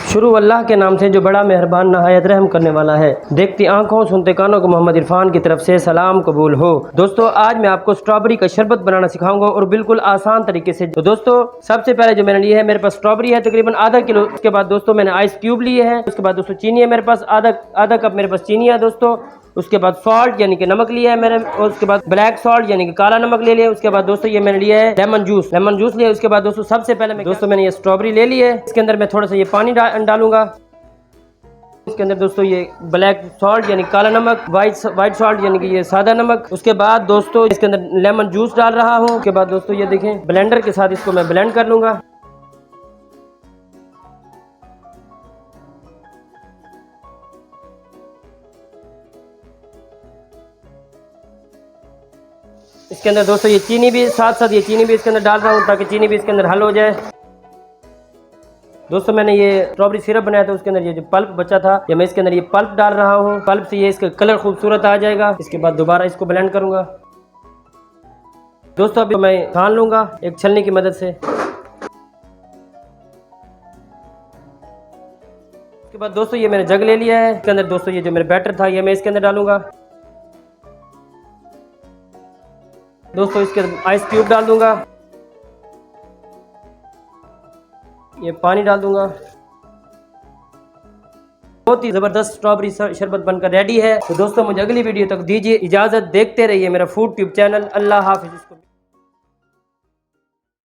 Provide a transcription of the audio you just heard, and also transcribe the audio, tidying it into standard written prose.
शुरू अल्लाह के नाम से जो बड़ा मेहरबान नहायत रहम करने वाला है। देखती आंखों सुनते कानों को मोहम्मद इरफान की तरफ से सलाम कबूल हो। दोस्तों आज मैं आपको स्ट्रॉबेरी का शरबत बनाना सिखाऊंगा और बिल्कुल आसान तरीके से। तो दोस्तों सबसे पहले जो मैंने लिया है, मेरे पास स्ट्रॉबेरी है तकरीबन आधा किलो। उसके बाद दोस्तों मैंने आइस क्यूब लिए हैं। उसके बाद दोस्तों चीनी है मेरे पास, आधा कप मेरे पास चीनी है दोस्तों। उसके बाद सॉल्ट यानी कि नमक लिया है मैंने, और उसके बाद ब्लैक सॉल्ट यानी कि काला नमक ले लिया। उसके बाद दोस्तों ये मैंने लिया है लेमन जूस लिया। उसके बाद दोस्तों सबसे पहले मैंने ये स्ट्रॉबेरी ले ली है। इसके अंदर मैं थोड़ा सा ये पानी डालूंगा। इसके अंदर दोस्तों ये ब्लैक सॉल्ट यानी काला नमक, वाइट सॉल्ट यानी कि ये सादा नमक। उसके बाद दोस्तों इसके अंदर लेमन जूस डाल रहा हूँ। उसके बाद दोस्तों ये देखें ब्लेंडर के साथ इसको मैं ब्लेंड कर लूंगा। इसके अंदर दोस्तों ये चीनी भी साथ ये चीनी भी इसके अंदर डाल रहा हूँ ताकि चीनी भी इसके अंदर हल हो जाए। दोस्तों मैंने ये स्ट्रॉबेरी सिरप बनाया था, उसके अंदर ये जो पल्प बचा था ये मैं इसके अंदर ये पल्प डाल रहा हूँ। पल्प से ये इसका कलर खूबसूरत आ जाएगा। इसके बाद दोबारा इसको ब्लेंड करूंगा। दोस्तों अभी मैं छान लूंगा एक छलनी की मदद से। उसके बाद दोस्तों ये मैंने जग ले लिया है। इसके अंदर दोस्तों ये जो मेरा बैटर था ये मैं इसके अंदर डालूंगा। दोस्तों इसके अंदर आइस क्यूब डाल दूंगा, ये पानी डाल दूंगा। बहुत ही जबरदस्त स्ट्रॉबेरी शरबत बनकर रेडी है। तो दोस्तों मुझे अगली वीडियो तक दीजिए इजाजत। देखते रहिए मेरा फूड ट्यूब चैनल। अल्लाह हाफिज़।